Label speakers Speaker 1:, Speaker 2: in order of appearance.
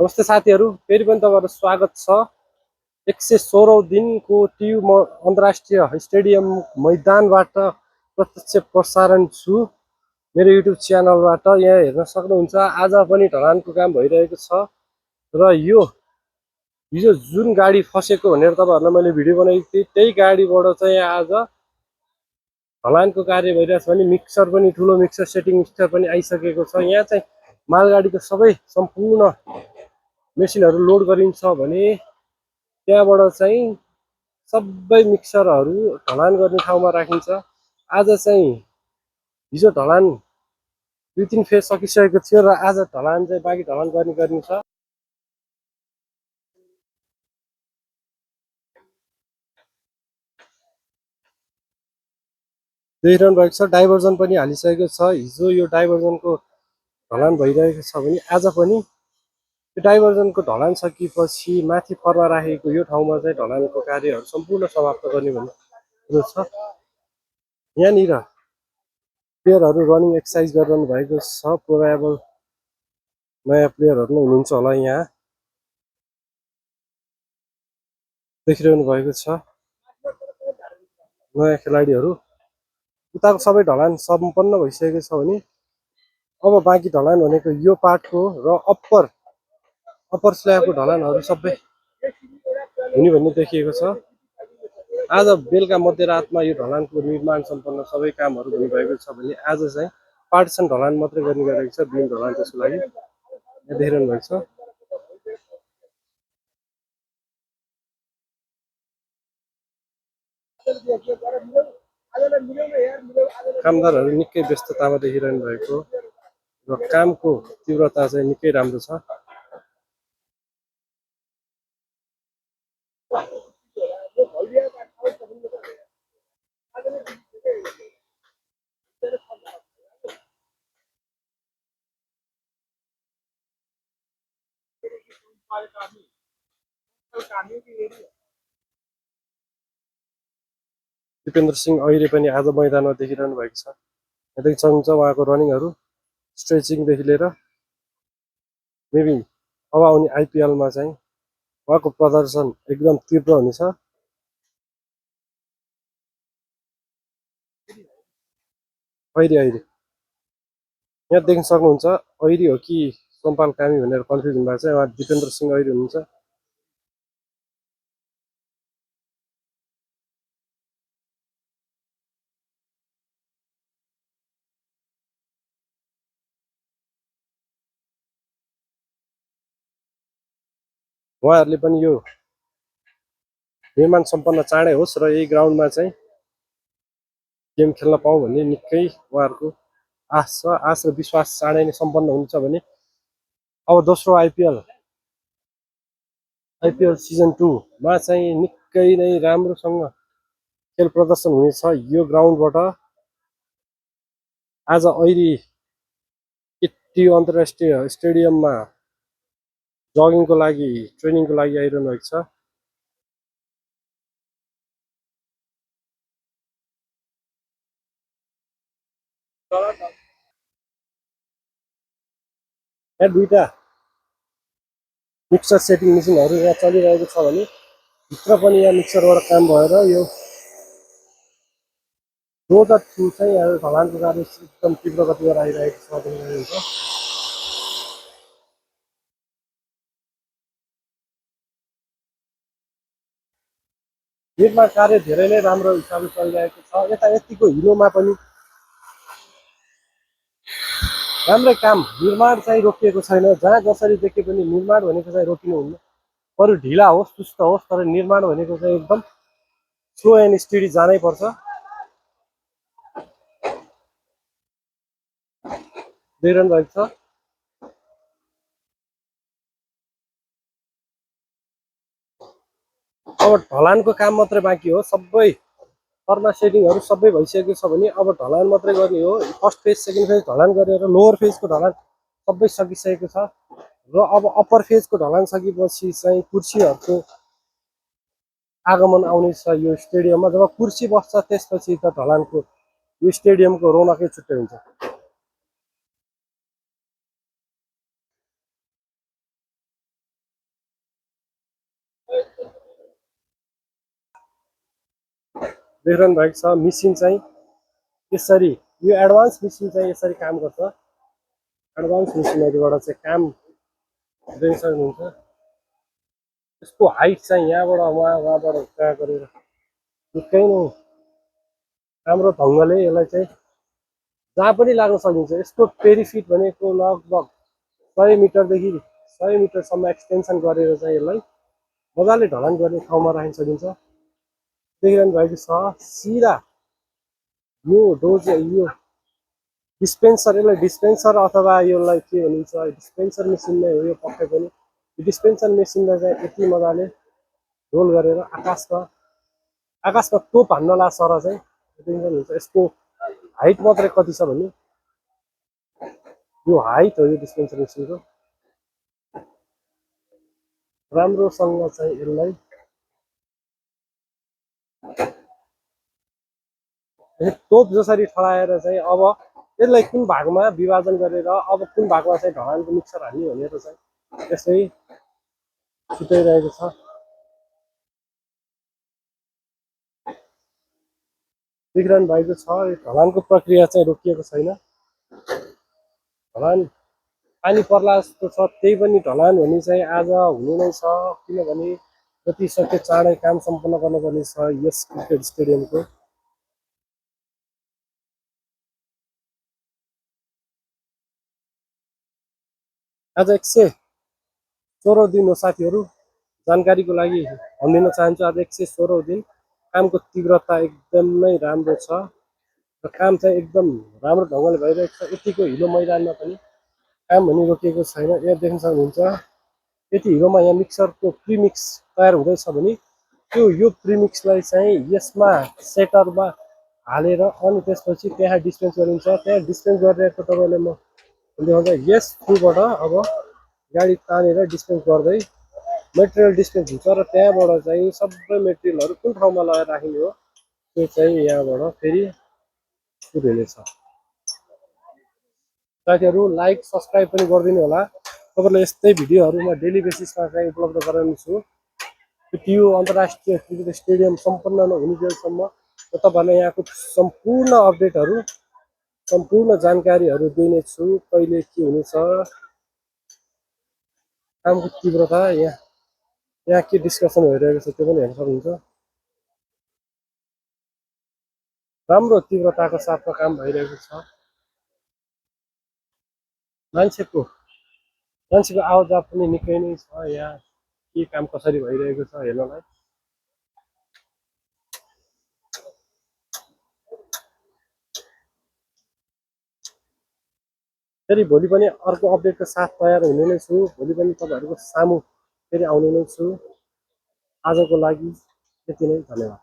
Speaker 1: नमस्ते साथीहरू, फेरि पनि तपाईँहरू स्वागत छ। 116औं दिनको टियु अन्तर्राष्ट्रिय स्टेडियम मैदानबाट प्रत्यक्ष प्रसारण छु मेरो युट्युब च्यानलबाट। यहाँ हेर्न सक्नुहुन्छ आज पनि ढलानको काम भइरहेको छ र यो हिजो जुन गाडी फसेको भनेर तपाईँहरूलाई मैले भिडियो बनाएको थिएँ त्यही गाडीबाट चाहिँ आज ढलानको कार्य भइरहेछ भने मिक्सर पनि ठुलो मिक्सर सेटिङ मिक्सर पनि आइसकेको छ। यहाँ चाहिँ मालगाडीको सबै सम्पूर्ण मेसिनहरू लोड गरिन्छ भने त्यहाँबाट चाहिँ सबै मिक्सरहरू ढलान गर्ने ठाउँमा राखिन्छ। आज चाहिँ हिजो ढलान 2-3 फेज सकिसकेको थियो र आज ढलान चाहिँ बाँकी ढलान गर्ने छ। देखिरहनु भएको छ डाइभर्जन पनि हालिसकेको छ। हिजो यो डाइभर्जनको ढलान भइरहेको छ भने आज पनि यो डाइभर्जनको ढलान सकिएपछि माथि फर्मा राखेको यो ठाउँमा चाहिँ ढलानको कार्यहरू सम्पूर्ण समाप्त गर्ने भन्ने छ। यहाँनिर प्लेयरहरू रनिङ एक्सर्साइज गरिरहनु भएको छ। प्रोभाबल नयाँ प्लेयरहरू नै हुनुहुन्छ होला। यहाँ देखिरहनु भएको छ नयाँ खेलाडीहरू। उताको सबै ढलान सम्पन्न भइसकेको छ भने अब बाँकी ढलान भनेको यो पार्टको र अप्पर स्ल्याबको ढलानहरू सबै हुने भन्ने देखिएको छ। आज बेलुका मध्यरातमा यो ढलानको निर्माण सम्पन्न सबै कामहरू हुनुभएको छ भने आज चाहिँ पार्टिसन ढलान मात्रै गर्ने गरेको छ। बिम ढलान त्यसको लागि देखिरहनु भएको छ। कामदारहरू निकै व्यस्ततामा देखिरहनु भएको र कामको तीव्रता चाहिँ निकै राम्रो छ। दिपेन्द्र सिंह अहिले पनि आज मैदानमा देखिरहनु भएको छ। यहाँदेखि सक्नुहुन्छ उहाँको रनिङहरू स्ट्रेचिङदेखि लिएर मेबी अब आउने आइपिएलमा चाहिँ उहाँको प्रदर्शन एकदम तीव्र हुनेछ। अहिले यहाँ देख्न सक्नुहुन्छ ऐरी हो कि सोमपाल कामी भनेर कन्फ्युज हुनुभएको छ। उहाँ दिपेन्द्र सिंह ऐरी हुनुहुन्छ। उहाँहरूले पनि यो निर्माण सम्पन्न चाँडै होस् र यही ग्राउन्डमा चाहिँ गेम खेल्न पाऊँ भन्ने निकै उहाँहरूको आश छ। आश र विश्वास चाँडै नै सम्पन्न हुन्छ भने अब दोस्रो आइपिएल सिजन 2 मा चाहिँ निकै नै राम्रोसँग खेल प्रदर्शन हुनेछ। यो ग्राउन्डबाट आज ऐरी टियु अन्तर्राष्ट्रिय स्टेडियममा जगिङको लागि ट्रेनिङको लागि आइरहनु भएको छ। यहाँ दुईटा मिक्सर सेटिङ मेसिनहरू यहाँ चलिरहेको छ भने भित्र पनि यहाँ मिक्सरबाट काम भएर यो रोड थ्रु चाहिँ यहाँ ढलानको कार्य एकदम तीव्र गतिमा आइरहेको छ। निर्माण कार्य धेरै नै राम्रो हिसाबले चलिरहेको छ। यता यतिको हिलोमा पनि राम्रै काम निर्माण चाहिँ रोकिएको छैन। जहाँ जसरी देखे पनि निर्माण भनेको चाहिँ रोकिनुहुन्न। बरु ढिला होस् सुस्त होस् तर निर्माण भनेको चाहिँ एकदम स्लो एन्ड स्पिडी जानै पर्छ। देखिरहनु भएको छ अब ढलानको काम मात्रै बाँकी हो। सबै फर्मा सेटिङहरू सबै भइसकेको छ भने अब ढलान मात्रै गर्ने हो। फर्स्ट फेज सेकेन्ड फेज ढलान गरेर लोवर फेजको ढलान सबै सकिसकेको छ र अब अप्पर फेजको ढलान सकेपछि चाहिँ कुर्सीहरूको आगमन आउनेछ यो स्टेडियममा। जब कुर्सी बस्छ त्यसपछि त ढलानको यो स्टेडियमको रौनकै छुट्टै हुन्छ। देखिरहनु भएको छ मेसिन चाहिँ यसरी यो एडभान्स मेसिन चाहिँ यसरी काम गर्छ। एडभान्स मेसिनहरुबाट चाहिँ काम देख्न सक्नुहुन्छ। यसको हाइट चाहिँ यहाँबाट वहाँबाट कहाँ गरेर निकै नै राम्रो ढङ्गले यसलाई चाहिँ जहाँ पनि लाग्न सकिन्छ। यसको पेरिफिट भनेको लगभग 100 मिटरदेखि 100 मिटरसम्म एक्सटेन्सन गरेर चाहिँ यसलाई मजाले ढलान गर्ने ठाउँमा राख्न सकिन्छ। देखिरहनु भएको छ सिधा यो डोज यो डिस्पेन्सर, यसलाई डिस्पेन्सर अथवा यसलाई के भनिन्छ डिस्पेन्सर मेसिन नै हो यो पक्कै पनि। यो डिस्पेन्सर मेसिनलाई चाहिँ यति मजाले रोल गरेर आकाशमा तोप हान्नला सर चाहिँ देखिरहनुहुन्छ। यसको हाइट मात्रै कति छ भने यो हाइट हो यो डिस्पेन्सर मेसिनको। राम्रोसँग चाहिँ यसलाई तोप जसरी ठडाएर चाहिँ अब यसलाई कुन भागमा विभाजन गरेर अब कुन भागमा चाहिँ ढलानको मिक्सर हाल्ने भनेर चाहिँ यसै छुट्याइरहेको छ। देखिरहनु भएको छ यो ढलानको प्रक्रिया चाहिँ रोकिएको छैन। ढलान पानी पर्ला जस्तो छ, त्यही पनि ढलान भने चाहिँ आज हुनु नै छ, किनभने जति सक्यो चाँडै काम सम्पन्न गर्नुपर्ने छ यस क्रिकेट स्टेडियमको। आज 116औं दिन हो साथीहरू। जानकारीको लागि भनिदिन चाहन्छु आज 116औं दिन। कामको तीव्रता एकदमै राम्रो छ र काम चाहिँ एकदम राम्रो ढङ्गले भइरहेको छ। यतिको हिलो मैदानमा पनि काम भने रोकिएको छैन। यहाँ देख्न सक्नुहुन्छ यति हिलोमा यहाँ मिक्सरको प्रिमिक्स तयार हुँदैछ भने यो प्रिमिक्सलाई चाहिँ यसमा सेटरमा हालेर अनि त्यसपछि त्यहाँ डिस्पेन्स गरिन्छ। त्यहाँ डिस्पेन्स गरिरहेको तपाईँले म देखाउँदा यस थ्रुबाट अब गाडी तानेर डिस्पेन्स गर्दै मेटेरियल डिस्पेन्स हुन्छ र त्यहाँबाट चाहिँ सबै मेटेरियलहरू कुन ठाउँमा लगाएर राखिने हो त्यो चाहिँ यहाँबाट फेरि सुरु हुनेछ। साथीहरू लाइक सब्सक्राइब पनि गरिदिनु होला। तपाईँलाई यस्तै भिडियोहरू म डेली बेसिसमा चाहिँ उपलब्ध गराउनेछु। टियु अन्तर्राष्ट्रिय क्रिकेट स्टेडियम सम्पन्न नहुन्जेलसम्म म तपाईँहरूलाई यहाँको सम्पूर्ण अपडेटहरू सम्पूर्ण जानकारीहरू दिनेछु। कहिले के हुनेछ, कामको तीव्रता यहाँ के डिस्कसन भइरहेको छ त्यो पनि हेर्न सक्नुहुन्छ। राम्रो तीव्रताको साथमा काम भइरहेको छ। मान्छेको आवाज पनि निकै नै छ। यहाँ के काम कसरी भइरहेको छ हेर्नलाई। फेरि भोलि पनि अर्को अपडेटको साथ तयार हुने नै छु। भोलि पनि तपाईँहरूको सामु फेरि आउने नै छु। आजको लागि यति नै, धन्यवाद।